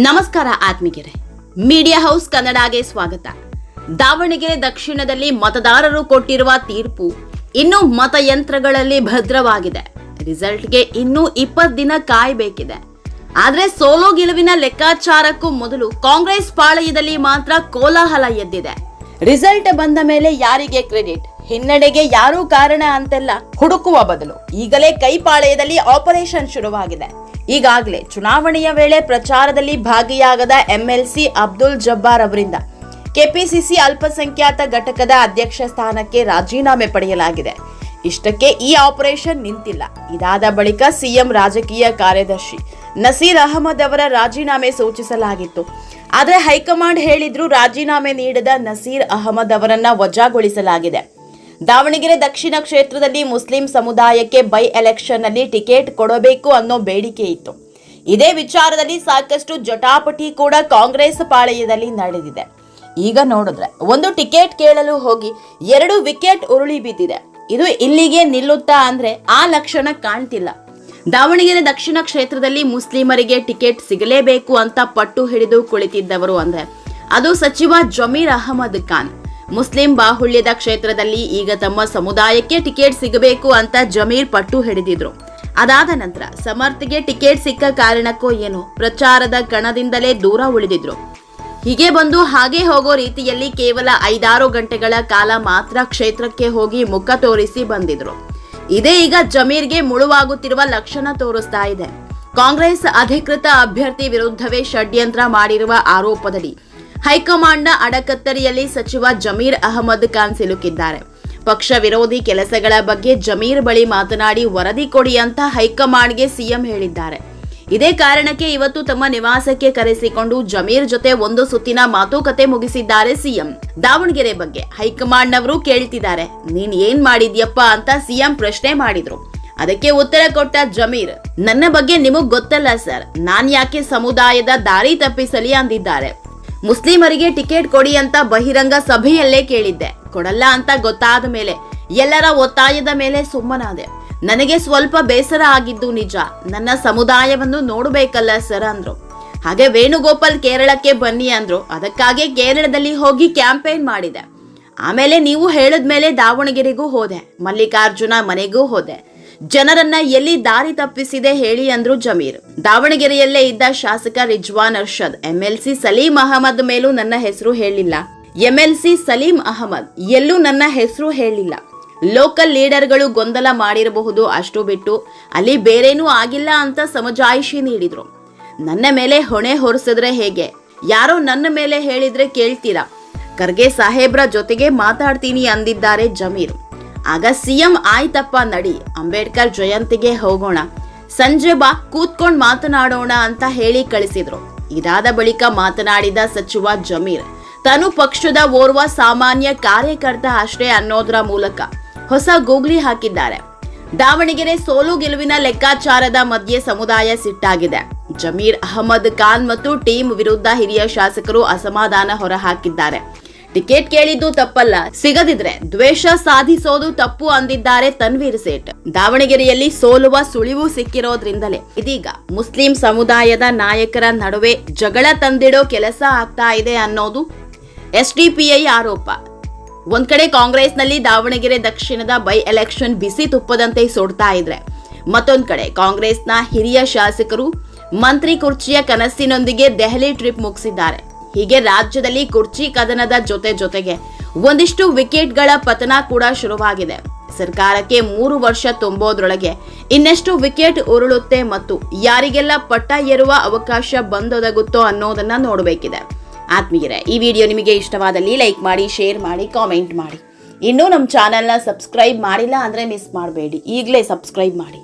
ನಮಸ್ಕಾರ ಆತ್ಮೀಯರೇ, media house ಕನ್ನಡಗೆ ಸ್ವಾಗತ. ದಾವಣಗೆರೆ ದಕ್ಷಿಣದಲ್ಲಿ ಮತದಾರರು ಕೊಟ್ಟಿರುವ ತೀರ್ಪು ಇನ್ನು ಮತಯಂತ್ರಗಳಲ್ಲಿ ಭದ್ರವಾಗಿದೆ. ರಿಸಲ್ಟ್ಗೆ ಇನ್ನೂ 20 ದಿನ ಕಾಯಬೇಕಿದೆ. ಆದ್ರೆ ಸೋಲೋ ಗೆಲುವಿನ ಲೆಕ್ಕಾಚಾರಕ್ಕೂ ಮೊದಲು ಕಾಂಗ್ರೆಸ್ ಪಾಳಯದಲ್ಲಿ ಮಾತ್ರ ಕೋಲಾಹಲ ಎದ್ದಿದೆ. ರಿಸಲ್ಟ್ ಬಂದ ಮೇಲೆ ಯಾರಿಗೆ ಕ್ರೆಡಿಟ್, ಹಿನ್ನಡೆಗೆ ಯಾರೂ ಕಾರಣ ಅಂತೆಲ್ಲ ಹುಡುಕುವ ಬದಲು ಈಗಲೇ ಕೈಪಾಳಯದಲ್ಲಿ ಆಪರೇಷನ್ ಶುರುವಾಗಿದೆ. ಈಗಾಗಲೇ ಚುನಾವಣೆಯ ವೇಳೆ ಪ್ರಚಾರದಲ್ಲಿ ಭಾಗಿಯಾಗದ ಎಂಎಲ್ಸಿ ಅಬ್ದುಲ್ ಜಬ್ಬಾರ್ ಅವರಿಂದ ಕೆಪಿಸಿಸಿ ಅಲ್ಪಸಂಖ್ಯಾತ ಘಟಕದ ಅಧ್ಯಕ್ಷ ಸ್ಥಾನಕ್ಕೆ ರಾಜೀನಾಮೆ ಪಡೆಯಲಾಗಿದೆ. ಇಷ್ಟಕ್ಕೆ ಈ ಆಪರೇಷನ್ ನಿಂತಿಲ್ಲ. ಇದಾದ ಬಳಿಕ ಸಿಎಂ ರಾಜಕೀಯ ಕಾರ್ಯದರ್ಶಿ ನಸೀರ್ ಅಹಮದ್ ಅವರ ರಾಜೀನಾಮೆ ಸೂಚಿಸಲಾಗಿತ್ತು. ಆದರೆ ಹೈಕಮಾಂಡ್ ಹೇಳಿದ್ರು ರಾಜೀನಾಮೆ ನೀಡದ ನಸೀರ್ ಅಹಮದ್ ಅವರನ್ನ ವಜಾಗೊಳಿಸಲಾಗಿದೆ. ದಾವಣಗೆರೆ ದಕ್ಷಿಣ ಕ್ಷೇತ್ರದಲ್ಲಿ ಮುಸ್ಲಿಂ ಸಮುದಾಯಕ್ಕೆ ಬೈ ಎಲೆಕ್ಷನ್ ನಲ್ಲಿ ಟಿಕೆಟ್ ಕೊಡಬೇಕು ಅನ್ನೋ ಬೇಡಿಕೆ ಇತ್ತು. ಇದೇ ವಿಚಾರದಲ್ಲಿ ಸಾಕಷ್ಟು ಜಟಾಪಟಿ ಕೂಡ ಕಾಂಗ್ರೆಸ್ ಪಾಳಯದಲ್ಲಿ ನಡೆದಿದೆ. ಈಗ ನೋಡಿದ್ರೆ ಒಂದು ಟಿಕೆಟ್ ಕೇಳಲು ಹೋಗಿ 2 ವಿಕೆಟ್ ಉರುಳಿ ಬಿದ್ದಿದೆ. ಇದು ಇಲ್ಲಿಗೆ ನಿಲ್ಲುತ್ತಾ ಅಂದ್ರೆ ಆ ಲಕ್ಷಣ ಕಾಣ್ತಿಲ್ಲ. ದಾವಣಗೆರೆ ದಕ್ಷಿಣ ಕ್ಷೇತ್ರದಲ್ಲಿ ಮುಸ್ಲಿಮರಿಗೆ ಟಿಕೆಟ್ ಸಿಗಲೇಬೇಕು ಅಂತ ಪಟ್ಟು ಹಿಡಿದು ಕುಳಿತಿದ್ದವರು ಅಂದ್ರೆ ಅದು ಸಚಿವ ಜಮೀರ್ ಅಹಮದ್ ಖಾನ್. ಮುಸ್ಲಿಂ ಬಾಹುಳ್ಯದ ಕ್ಷೇತ್ರದಲ್ಲಿ ಈಗ ತಮ್ಮ ಸಮುದಾಯಕ್ಕೆ ಟಿಕೆಟ್ ಸಿಗಬೇಕು ಅಂತ ಜಮೀರ್ ಪಟ್ಟು ಹಿಡಿದಿದ್ರು. ಅದಾದ ನಂತರ ಸಮರ್ಥಿಗೆ ಟಿಕೆಟ್ ಸಿಕ್ಕ ಕಾರಣಕ್ಕೋ ಏನೋ ಪ್ರಚಾರದ ಕಣದಿಂದಲೇ ದೂರ ಉಳಿದಿದ್ರು. ಹೀಗೆ ಬಂದು ಹಾಗೆ ಹೋಗೋ ರೀತಿಯಲ್ಲಿ ಕೇವಲ 5-6 ಗಂಟೆಗಳ ಕಾಲ ಮಾತ್ರ ಕ್ಷೇತ್ರಕ್ಕೆ ಹೋಗಿ ಮುಖ ತೋರಿಸಿ ಬಂದಿದ್ರು. ಇದೇ ಈಗ ಜಮೀರ್ಗೆ ಮುಳುವಾಗುತ್ತಿರುವ ಲಕ್ಷಣ ತೋರಿಸ್ತಾ ಇದೆ. ಕಾಂಗ್ರೆಸ್ ಅಧಿಕೃತ ಅಭ್ಯರ್ಥಿ ವಿರುದ್ಧವೇ ಷಡ್ಯಂತ್ರ ಮಾಡಿರುವ ಆರೋಪದಡಿ ಹೈಕಮಾಂಡ್ನ ಅಡಕತ್ತರಿಯಲ್ಲಿ ಸಚಿವ ಜಮೀರ್ ಅಹಮದ್ ಖಾನ್ ಸಿಲುಕಿದ್ದಾರೆ. ಪಕ್ಷ ವಿರೋಧಿ ಕೆಲಸಗಳ ಬಗ್ಗೆ ಜಮೀರ್ ಬಳಿ ಮಾತನಾಡಿ ವರದಿ ಕೊಡಿ ಅಂತ ಹೈಕಮಾಂಡ್ಗೆ ಸಿಎಂ ಹೇಳಿದ್ದಾರೆ. ಇದೇ ಕಾರಣಕ್ಕೆ ಇವತ್ತು ತಮ್ಮ ನಿವಾಸಕ್ಕೆ ಕರೆಸಿಕೊಂಡು ಜಮೀರ್ ಜೊತೆ ಒಂದು ಸುತ್ತಿನ ಮಾತುಕತೆ ಮುಗಿಸಿದ್ದಾರೆ ಸಿಎಂ. ದಾವಣಗೆರೆ ಬಗ್ಗೆ ಹೈಕಮಾಂಡ್ನವರು ಕೇಳ್ತಿದ್ದಾರೆ, ನೀನ್ ಏನ್ ಮಾಡಿದ್ಯಪ್ಪ ಅಂತ ಸಿಎಂ ಪ್ರಶ್ನೆ ಮಾಡಿದ್ರು. ಅದಕ್ಕೆ ಉತ್ತರ ಕೊಟ್ಟ ಜಮೀರ್, ನನ್ನ ಬಗ್ಗೆ ನಿಮಗ್ ಗೊತ್ತಲ್ಲ ಸರ್, ನಾನ್ ಯಾಕೆ ಸಮುದಾಯದ ದಾರಿ ತಪ್ಪಿಸಲಿ ಅಂದಿದ್ದಾರೆ. ಮುಸ್ಲಿಮರಿಗೆ ಟಿಕೆಟ್ ಕೊಡಿ ಅಂತ ಬಹಿರಂಗ ಸಭೆಯಲ್ಲೇ ಕೇಳಿದ್ದೆ. ಕೊಡಲ್ಲ ಅಂತ ಗೊತ್ತಾದ ಮೇಲೆ ಎಲ್ಲರ ಒತ್ತಾಯದ ಮೇಲೆ ಸುಮ್ಮನಾದೆ. ನನಗೆ ಸ್ವಲ್ಪ ಬೇಸರ ಆಗಿದ್ದು ನಿಜ. ನನ್ನ ಸಮುದಾಯವನ್ನು ನೋಡಬೇಕಲ್ಲ ಸರ್ ಅಂದ್ರು. ಹಾಗೆ ವೇಣುಗೋಪಾಲ್ ಕೇರಳಕ್ಕೆ ಬನ್ನಿ ಅಂದ್ರು. ಅದಕ್ಕಾಗಿ ಕೇರಳದಲ್ಲಿ ಹೋಗಿ ಕ್ಯಾಂಪೇನ್ ಮಾಡಿದೆ. ಆಮೇಲೆ ನೀವು ಹೇಳಿದ್ಮೇಲೆ ದಾವಣಗೆರೆಗೂ ಹೋದೆ, ಮಲ್ಲಿಕಾರ್ಜುನ ಮನೆಗೂ ಹೋದೆ. ಜನರನ್ನ ಎಲ್ಲಿ ದಾರಿ ತಪ್ಪಿಸಿದೆ ಹೇಳಿ ಅಂದ್ರು ಜಮೀರ್. ದಾವಣಗೆರೆಯಲ್ಲೇ ಇದ್ದ ಶಾಸಕ ರಿಜ್ವಾನ್ ಅರ್ಷದ್ ಎಂಎಲ್ಸಿ ಸಲೀಂ ಅಹಮದ್ ಮೇಲೂ ನನ್ನ ಹೆಸರು ಹೇಳಿಲ್ಲ. ಎಂಎಲ್ಸಿ ಸಲೀಂ ಅಹಮದ್ ಎಲ್ಲೂ ನನ್ನ ಹೆಸರು ಹೇಳಿಲ್ಲ. ಲೋಕಲ್ ಲೀಡರ್ಗಳು ಗೊಂದಲ ಮಾಡಿರಬಹುದು, ಅಷ್ಟು ಬಿಟ್ಟು ಅಲ್ಲಿ ಬೇರೇನೂ ಆಗಿಲ್ಲ ಅಂತ ಸಮಜಾಯಿಷಿ ನೀಡಿದ್ರು. ನನ್ನ ಮೇಲೆ ಹೊಣೆ ಹೊರಿಸಿದ್ರೆ ಹೇಗೆ? ಯಾರೋ ನನ್ನ ಮೇಲೆ ಹೇಳಿದ್ರೆ ಕೇಳ್ತೀರಾ? ಖರ್ಗೆ ಸಾಹೇಬ್ರ ಜೊತೆಗೆ ಮಾತಾಡ್ತೀನಿ ಅಂದಿದ್ದಾರೆ ಜಮೀರ್. ಆಗ ಸಿಎಂ ಆಯ್ತಪ್ಪ ನಡಿ, ಅಂಬೇಡ್ಕರ್ ಜಯಂತಿಗೆ ಹೋಗೋಣ, ಸಂಜೆ ಬಾ ಕೂತ್ಕೊಂಡ್ ಮಾತನಾಡೋಣ ಅಂತ ಹೇಳಿ ಕಳಿಸಿದ್ರು. ಇದಾದ ಬಳಿಕ ಮಾತನಾಡಿದ ಸಚಿವ ಜಮೀರ್ ತಾನು ಪಕ್ಷದ ಓರ್ವ ಸಾಮಾನ್ಯ ಕಾರ್ಯಕರ್ತ ಅಷ್ಟೇ ಅನ್ನೋದ್ರ ಮೂಲಕ ಹೊಸ ಗೂಗ್ಲಿ ಹಾಕಿದ್ದಾರೆ. ದಾವಣಗೆರೆ ಸೋಲು ಗೆಲುವಿನ ಲೆಕ್ಕಾಚಾರದ ಮಧ್ಯೆ ಸಮುದಾಯ ಸಿಟ್ಟಾಗಿದೆ. ಜಮೀರ್ ಅಹಮದ್ ಖಾನ್ ಮತ್ತು ಟೀಮ್ ವಿರುದ್ಧ ಹಿರಿಯ ಶಾಸಕರು ಅಸಮಾಧಾನ ಹೊರಹಾಕಿದ್ದಾರೆ. ಟಿಕೆಟ್ ಕೇಳಿದ್ದು ತಪ್ಪಲ್ಲ, ಸಿಗದಿದ್ರೆ ದ್ವೇಷ ಸಾಧಿಸೋದು ತಪ್ಪು ಅಂದಿದ್ದಾರೆ ತನ್ವೀರ್ ಸೇಠ್. ದಾವಣಗೆರೆಯಲ್ಲಿ ಸೋಲುವ ಸುಳಿವು ಸಿಕ್ಕಿರೋದ್ರಿಂದಲೇ ಇದೀಗ ಮುಸ್ಲಿಂ ಸಮುದಾಯದ ನಾಯಕರ ನಡುವೆ ಜಗಳ ತಂದಿಡೋ ಕೆಲಸ ಆಗ್ತಾ ಇದೆ ಅನ್ನೋದು ಎಸ್ಡಿಪಿಐ ಆರೋಪ. ಒಂದ್ ಕಡೆ ಕಾಂಗ್ರೆಸ್ನಲ್ಲಿ ದಾವಣಗೆರೆ ದಕ್ಷಿಣದ ಬೈ ಎಲೆಕ್ಷನ್ ಬಿಸಿ ತುಪ್ಪದಂತೆ ಸುಡ್ತಾ ಇದ್ರೆ, ಮತ್ತೊಂದ್ ಕಡೆ ಕಾಂಗ್ರೆಸ್ನ ಹಿರಿಯ ಶಾಸಕರು ಮಂತ್ರಿ ಕುರ್ಚಿಯ ಕನಸಿನೊಂದಿಗೆ ದೆಹಲಿ ಟ್ರಿಪ್ ಮುಗಿಸಿದ್ದಾರೆ. ಹೀಗೆ ರಾಜ್ಯದಲ್ಲಿ ಕುರ್ಚಿ ಕದನದ ಜೊತೆಗೆ ಒಂದಿಷ್ಟು ವಿಕೆಟ್ಗಳ ಪತನ ಕೂಡ ಶುರುವಾಗಿದೆ. ಸರ್ಕಾರಕ್ಕೆ 3 ವರ್ಷ ತುಂಬೋದ್ರೊಳಗೆ ಇನ್ನೆಷ್ಟು ವಿಕೆಟ್ ಉರುಳುತ್ತೆ ಮತ್ತು ಯಾರಿಗೆಲ್ಲ ಪಟ್ಟ ಏರುವ ಅವಕಾಶ ಬಂದೊದಗುತ್ತೋ ಅನ್ನೋದನ್ನ ನೋಡಬೇಕಿದೆ. ಆತ್ಮೀಯರೇ, ಈ ವಿಡಿಯೋ ನಿಮಗೆ ಇಷ್ಟವಾದಲ್ಲಿ ಲೈಕ್ ಮಾಡಿ, ಶೇರ್ ಮಾಡಿ, ಕಾಮೆಂಟ್ ಮಾಡಿ. ಇನ್ನೂ ನಮ್ಮ ಚಾನೆಲ್ನ ಸಬ್ಸ್ಕ್ರೈಬ್ ಮಾಡಿಲ್ಲ ಅಂದ್ರೆ ಮಿಸ್ ಮಾಡಬೇಡಿ, ಈಗಲೇ ಸಬ್ಸ್ಕ್ರೈಬ್ ಮಾಡಿ.